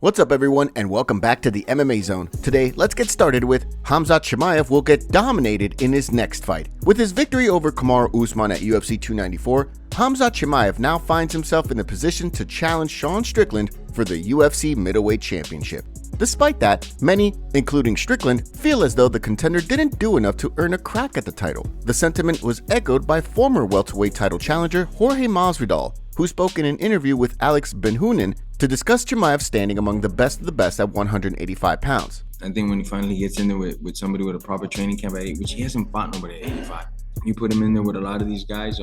What's up everyone and welcome back to the MMA Zone. Today, let's get started with Khamzat Chimaev will get dominated in his next fight. With his victory over Kamaru Usman at UFC 294, Khamzat Chimaev now finds himself in a position to challenge Sean Strickland for the UFC Middleweight Championship. Despite that, many, including Strickland, feel as though the contender didn't do enough to earn a crack at the title. The sentiment was echoed by former welterweight title challenger Jorge Masvidal, who spoke in an interview with Alex Benhunin to discuss Chimaev's standing among the best of the best at 185 pounds. I think when he finally gets in there with somebody with a proper training camp at 8, which he hasn't fought nobody at 85. You put him in there with a lot of these guys,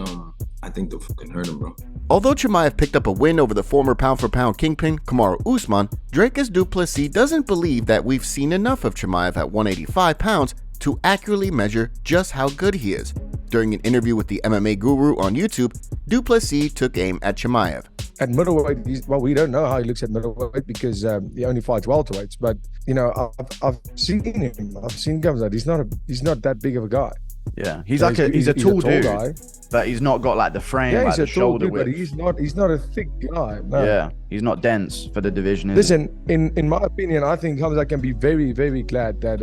I think they'll fucking hurt him, bro. Although Chimaev picked up a win over the former pound-for-pound kingpin Kamaru Usman, Dricus du Plessis doesn't believe that we've seen enough of Chimaev at 185 pounds to accurately measure just how good he is. During an interview with the MMA Guru on YouTube, du Plessis took aim at Chimaev. At middleweight, we don't know how he looks at middleweight because he only fights welterweights. But you know, I've seen him. I've seen Khamzat. He's not that big of a guy. Yeah, he's a tall dude, guy, but he's not got like the frame, yeah, like the shoulder dude, width. But he's not a thick guy. No. Yeah, he's not dense for the division. Listen, in my opinion, I think Khamzat can be very, very glad that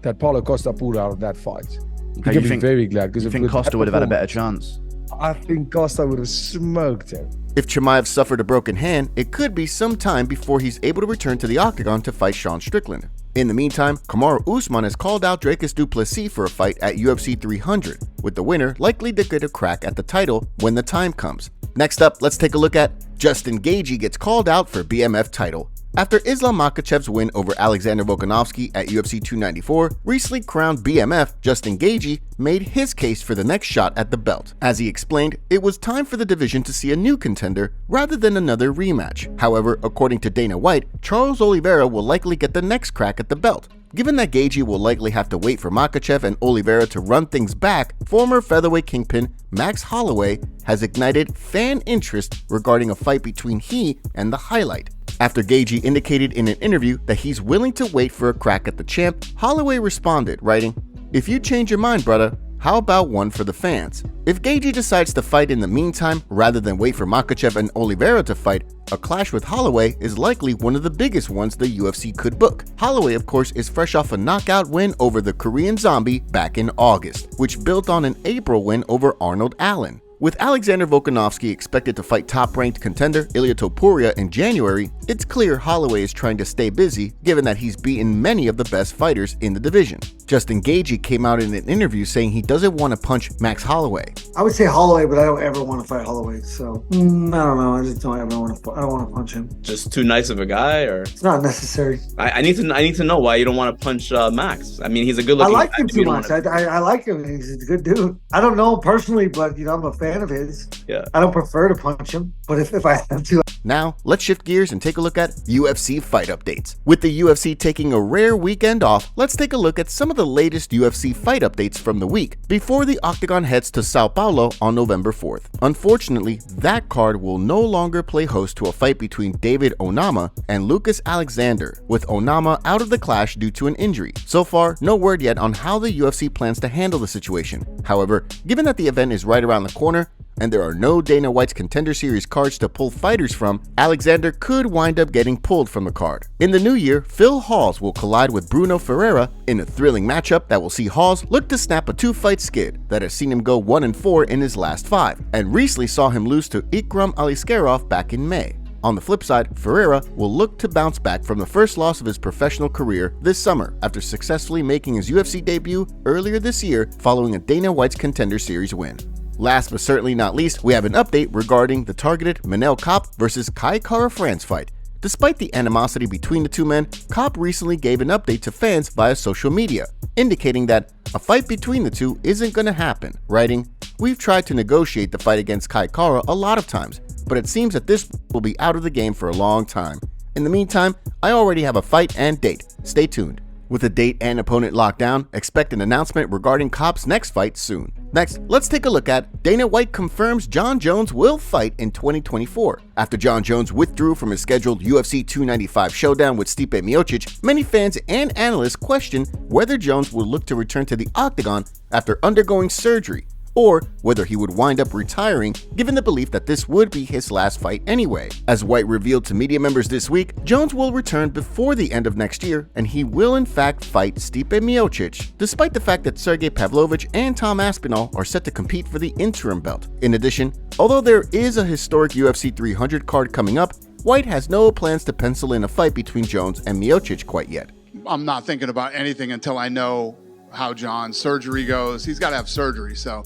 that Paulo Costa pulled out of that fight. He can be very glad because you think Costa would have had a better chance? I think Costa would have smoked him. If Chimaev suffered a broken hand, it could be some time before he's able to return to the octagon to fight Sean Strickland. In the meantime, Kamaru Usman has called out Dricus du Plessis for a fight at UFC 300, with the winner likely to get a crack at the title when the time comes. Next up, let's take a look at Justin Gaethje gets called out for BMF title. After Islam Makhachev's win over Alexander Volkanovski at UFC 294, recently crowned BMF Justin Gaethje made his case for the next shot at the belt. As he explained, it was time for the division to see a new contender rather than another rematch. However, according to Dana White, Charles Oliveira will likely get the next crack at the belt. Given that Gaethje will likely have to wait for Makhachev and Oliveira to run things back, former featherweight kingpin Max Holloway has ignited fan interest regarding a fight between he and the highlight. After Gaethje indicated in an interview that he's willing to wait for a crack at the champ, Holloway responded, writing, "If you change your mind, brother, how about one for the fans?" If Gaethje decides to fight in the meantime, rather than wait for Makhachev and Oliveira to fight, a clash with Holloway is likely one of the biggest ones the UFC could book. Holloway, of course, is fresh off a knockout win over the Korean Zombie back in August, which built on an April win over Arnold Allen. With Alexander Volkanovski expected to fight top-ranked contender Ilia Topuria in January, it's clear Holloway is trying to stay busy given that he's beaten many of the best fighters in the division. Justin Gaethje came out in an interview saying he doesn't want to punch Max Holloway. I would say Holloway, but I don't ever want to fight Holloway, so I don't know. I just don't ever want to. I don't want to punch him. Just too nice of a guy, or it's not necessary. I need to know why you don't want to punch Max. I mean, he's a good looking. I like him too much. I like him. He's a good dude. I don't know him personally, but I'm a fan of his. Yeah. I don't prefer to punch him, but if I have to. Now, let's shift gears and take a look at UFC Fight Updates. With the UFC taking a rare weekend off, let's take a look at some of the latest UFC Fight Updates from the week before the Octagon heads to Sao Paulo on November 4th. Unfortunately, that card will no longer play host to a fight between David Onama and Lucas Alexander, with Onama out of the clash due to an injury. So far, no word yet on how the UFC plans to handle the situation. However, given that the event is right around the corner, and there are no Dana White's Contender Series cards to pull fighters from, Alexander could wind up getting pulled from the card. In the new year, Phil Hawes will collide with Bruno Ferreira in a thrilling matchup that will see Hawes look to snap a 2-fight skid that has seen him go 1-4 in his last 5, and recently saw him lose to Ikram Aliskerov back in May. On the flip side, Ferreira will look to bounce back from the first loss of his professional career this summer after successfully making his UFC debut earlier this year following a Dana White's Contender Series win. Last but certainly not least, we have an update regarding the targeted Manel Kape versus Kai Kara-France fight. Despite the animosity between the two men, Kape recently gave an update to fans via social media, indicating that a fight between the two isn't going to happen, writing, "We've tried to negotiate the fight against Kai Kara a lot of times, but it seems that this will be out of the game for a long time. In the meantime, I already have a fight and date. Stay tuned." With a date and opponent locked down, expect an announcement regarding Kape's next fight soon. Next, let's take a look at Dana White confirms Jon Jones will fight in 2024. After Jon Jones withdrew from his scheduled UFC 295 showdown with Stipe Miocic, many fans and analysts question whether Jones will look to return to the octagon after undergoing surgery. or whether he would wind up retiring given the belief that this would be his last fight anyway. As White revealed to media members this week, Jones will return before the end of next year, and he will in fact fight Stipe Miocic, despite the fact that Sergey Pavlovich and Tom Aspinall are set to compete for the interim belt. In addition, although there is a historic UFC 300 card coming up, White has no plans to pencil in a fight between Jones and Miocic quite yet. I'm not thinking about anything until I know how John's surgery goes. He's got to have surgery, so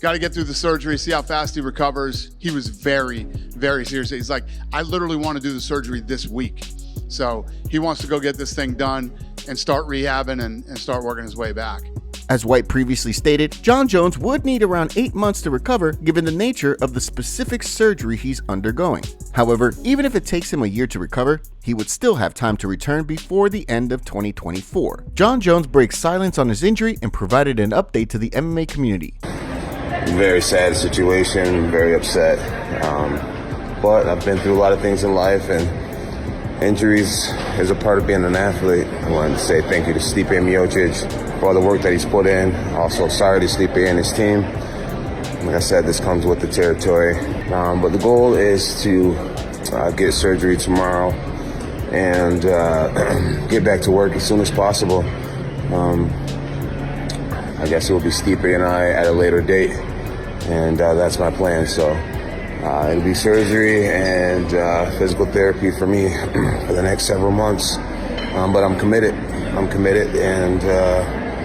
got to get through the surgery, see how fast he recovers. He was very, very serious. He's like, I literally want to do the surgery this week. So he wants to go get this thing done and start rehabbing and start working his way back. As White previously stated, Jon Jones would need around 8 months to recover given the nature of the specific surgery he's undergoing. However, even if it takes him a year to recover, he would still have time to return before the end of 2024. Jon Jones breaks silence on his injury and provided an update to the MMA community. Very sad situation, very upset. But I've been through a lot of things in life, and injuries is a part of being an athlete. I wanted to say thank you to Stipe Miocic for all the work that he's put in. Also, sorry to Stipe and his team. Like I said, this comes with the territory. But the goal is to get surgery tomorrow and get back to work as soon as possible. I guess it will be Stipe and I at a later date, and that's my plan. So it'll be surgery and physical therapy for me for the next several months. But I'm committed, and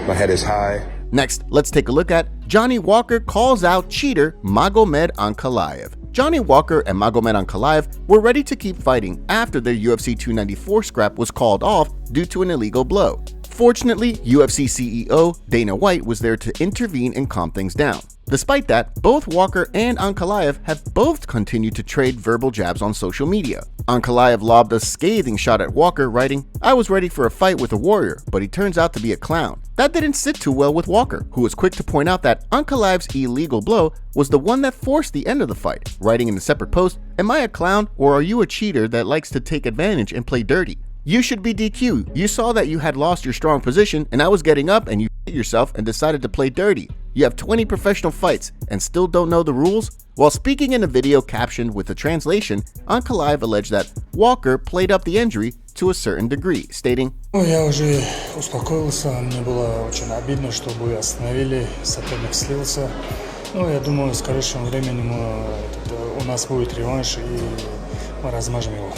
my head is high. Next, let's take a look at Johnny Walker calls out cheater Magomed Ankalaev. Johnny Walker and Magomed Ankalaev were ready to keep fighting after their UFC 294 scrap was called off due to an illegal blow. Fortunately, UFC CEO Dana White was there to intervene and calm things down. Despite that, both Walker and Ankalaev have both continued to trade verbal jabs on social media. Ankalaev lobbed a scathing shot at Walker, writing, "I was ready for a fight with a warrior, but he turns out to be a clown." That didn't sit too well with Walker, who was quick to point out that Ankalaev's illegal blow was the one that forced the end of the fight, writing in a separate post, "Am I a clown, or are you a cheater that likes to take advantage and play dirty? You should be DQ. You saw that you had lost your strong position and I was getting up and you hit yourself and decided to play dirty. You have 20 professional fights and still don't know the rules?" While speaking in a video captioned with a translation, Ankalaev alleged that Walker played up the injury to a certain degree, stating, Я уже успокоился, мне было очень обидно, что бой остановили, соперник слился. Я думаю, в скорейшем времени у нас будет реванш и мы размажем его.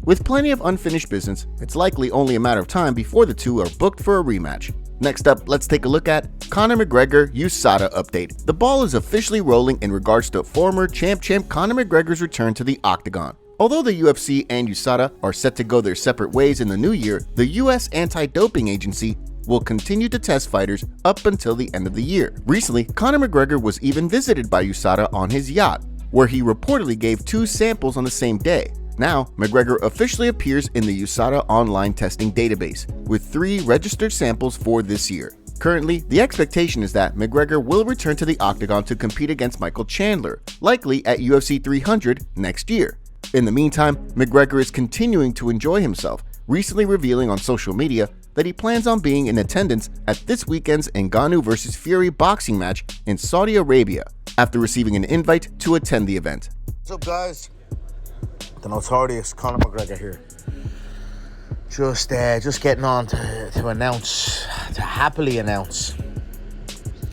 With plenty of unfinished business, it's likely only a matter of time before the two are booked for a rematch. Next up, let's take a look at Conor McGregor USADA update. The ball is officially rolling in regards to former champ Conor McGregor's return to the octagon. Although the UFC and USADA are set to go their separate ways in the new year, the US Anti-Doping Agency will continue to test fighters up until the end of the year. Recently, Conor McGregor was even visited by USADA on his yacht, where he reportedly gave 2 samples on the same day. Now, McGregor officially appears in the USADA online testing database, with 3 registered samples for this year. Currently, the expectation is that McGregor will return to the octagon to compete against Michael Chandler, likely at UFC 300 next year. In the meantime, McGregor is continuing to enjoy himself, recently revealing on social media that he plans on being in attendance at this weekend's Ngannou vs. Fury boxing match in Saudi Arabia, after receiving an invite to attend the event. What's up, guys? The notorious Conor McGregor here. Just getting on to happily announce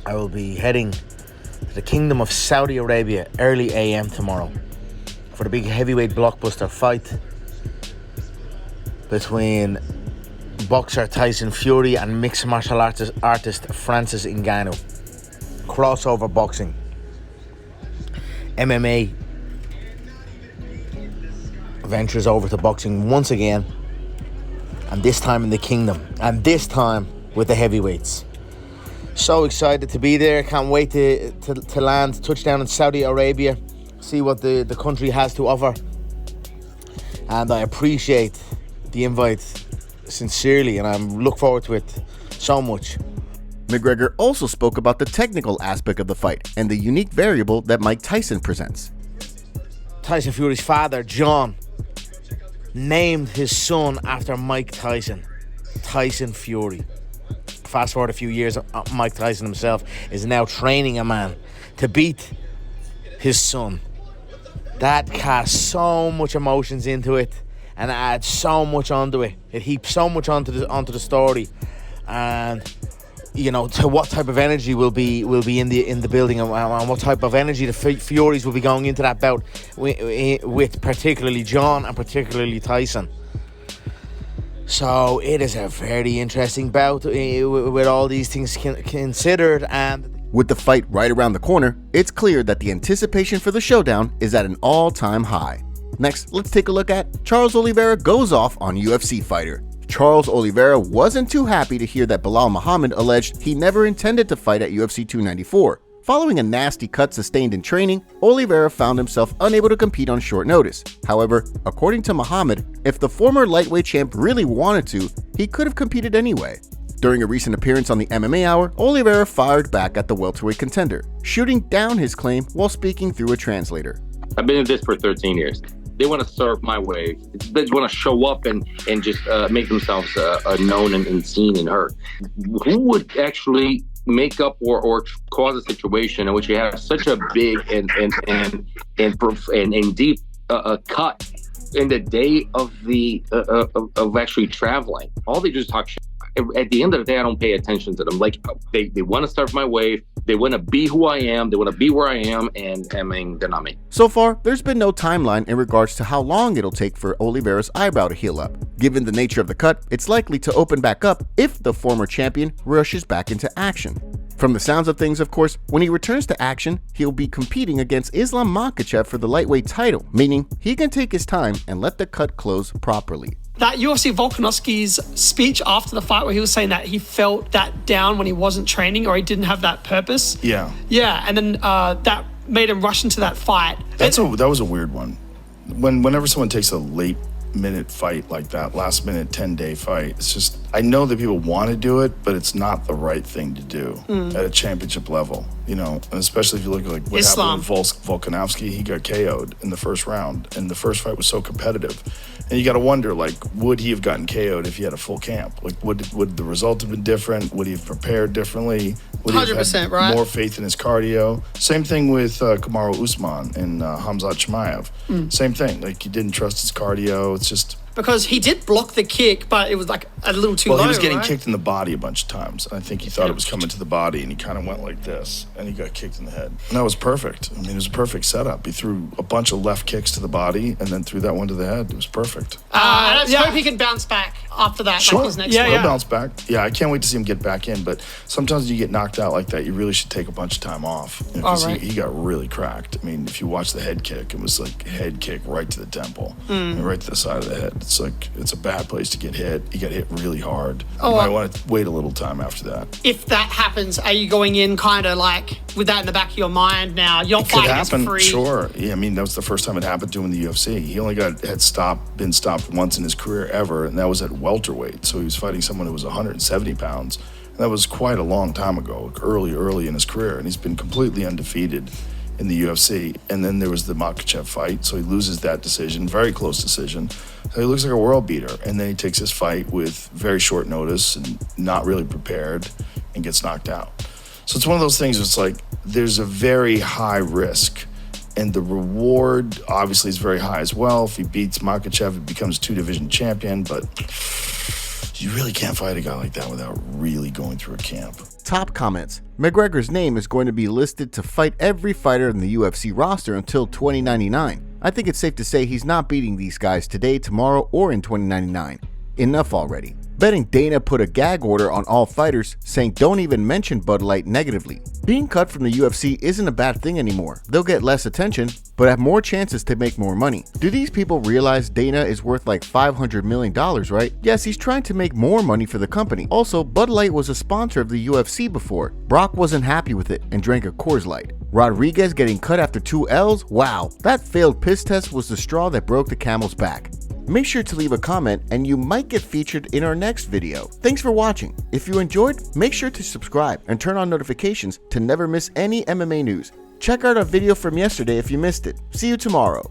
I will be heading to the Kingdom of Saudi Arabia early AM tomorrow for the big heavyweight blockbuster fight between boxer Tyson Fury and mixed martial artist Francis Ngannou. Crossover boxing. MMA ventures over to boxing once again, and this time in the Kingdom, and this time with the heavyweights. So excited to be there. Can't wait to land, touchdown in Saudi Arabia, see what the country has to offer. And I appreciate the invite sincerely, and I look forward to it so much. McGregor also spoke about the technical aspect of the fight and the unique variable that Mike Tyson presents. Tyson Fury's father, John, named his son after Mike Tyson, Tyson Fury. Fast forward a few years, Mike Tyson himself is now training a man to beat his son. That casts so much emotions into it, and it adds so much onto it. It heaps so much onto the story, and you know, to what type of energy will be in the building, and what type of energy the Furies will be going into that bout with particularly Jon and particularly Tyson. So it is a very interesting bout with all these things considered. And with the fight right around the corner, it's clear that the anticipation for the showdown is at an all-time high. Next, let's take a look at Charles Oliveira goes off on UFC fighter. Charles Oliveira wasn't too happy to hear that Belal Muhammad alleged he never intended to fight at UFC 294. Following a nasty cut sustained in training, Oliveira found himself unable to compete on short notice. However, according to Muhammad, if the former lightweight champ really wanted to, he could have competed anyway. During a recent appearance on the MMA Hour, Oliveira fired back at the welterweight contender, shooting down his claim while speaking through a translator. I've been in this for 13 years. They want to serve my way. They just want to show up and just make themselves known and seen and heard. Who would actually make up or cause a situation in which you have such a big and deep cut in the day of of actually traveling? All they do is talk shit. At the end of the day, I don't pay attention to them. Like, they want to serve my way. They want to be who I am. They want to be where I am. And I mean, they're not me. So far, there's been no timeline in regards to how long it'll take for Oliveira's eyebrow to heal up. Given the nature of the cut, it's likely to open back up if the former champion rushes back into action. From the sounds of things, of course, when he returns to action, he'll be competing against Islam Makhachev for the lightweight title, meaning he can take his time and let the cut close properly. That UFC Volkanovski's speech after the fight where he was saying that he felt that down when he wasn't training or he didn't have that purpose. Yeah. Yeah, and then that made him rush into that fight. That was a weird one. Whenever someone takes a late minute fight like that, last minute 10-day fight, it's just, I know that people want to do it, but it's not the right thing to do at a championship level, you know, and especially if you look at like what happened with Volkanovski. He got KO'd in the first round, and the first fight was so competitive. And you got to wonder, like, would he have gotten KO'd if he had a full camp? Like, would the result have been different? Would he have prepared differently? Would he have had right? more faith in his cardio? Same thing with Kamaru Usman and Khamzat Chimaev. Same thing. Like, he didn't trust his cardio. It's just... Because he did block the kick, but it was like a little too low, Well, he was getting right? kicked in the body a bunch of times. I think he thought it was coming to the body, and he kind of went like this, and he got kicked in the head. And that was perfect. I mean, it was a perfect setup. He threw a bunch of left kicks to the body, and then threw that one to the head. It was perfect. Let's hope he can bounce back after that. Sure, like his next he'll bounce back. Yeah, I can't wait to see him get back in, but sometimes when you get knocked out like that, you really should take a bunch of time off. You know, 'cause he got really cracked. I mean, if you watch the head kick, it was like head kick right to the temple, and right to the side of the head. It's like, it's a bad place to get hit. He got hit really hard. You might want to wait a little time after that. If that happens, are you going in kind of like with that in the back of your mind now? You're fighting as free. Sure. Yeah, I mean, that was the first time it happened to him in the UFC. He only been stopped once in his career ever, and that was at welterweight. So he was fighting someone who was 170 pounds. And that was quite a long time ago, early in his career, and he's been completely undefeated in the UFC. And then there was the Makhachev fight, so he loses that decision, very close decision. So he looks like a world beater, and then he takes his fight with very short notice and not really prepared and gets knocked out. So it's one of those things, it's like there's a very high risk, and the reward obviously is very high as well. If he beats Makhachev, he becomes 2-division champion, but you really can't fight a guy like that without really going through a camp. Top comments. McGregor's name is going to be listed to fight every fighter in the UFC roster until 2099. I think it's safe to say he's not beating these guys today, tomorrow, or in 2099. Enough already. Betting Dana put a gag order on all fighters, saying don't even mention Bud Light negatively. Being cut from the UFC isn't a bad thing anymore. They'll get less attention, but have more chances to make more money. Do these people realize Dana is worth like $500 million, right? Yes, he's trying to make more money for the company. Also, Bud Light was a sponsor of the UFC before. Brock wasn't happy with it and drank a Coors Light. Rodriguez getting cut after 2 L's? Wow, that failed piss test was the straw that broke the camel's back. Make sure to leave a comment and you might get featured in our next video. Thanks for watching. If you enjoyed, make sure to subscribe and turn on notifications to never miss any MMA news. Check out our video from yesterday if you missed it. See you tomorrow.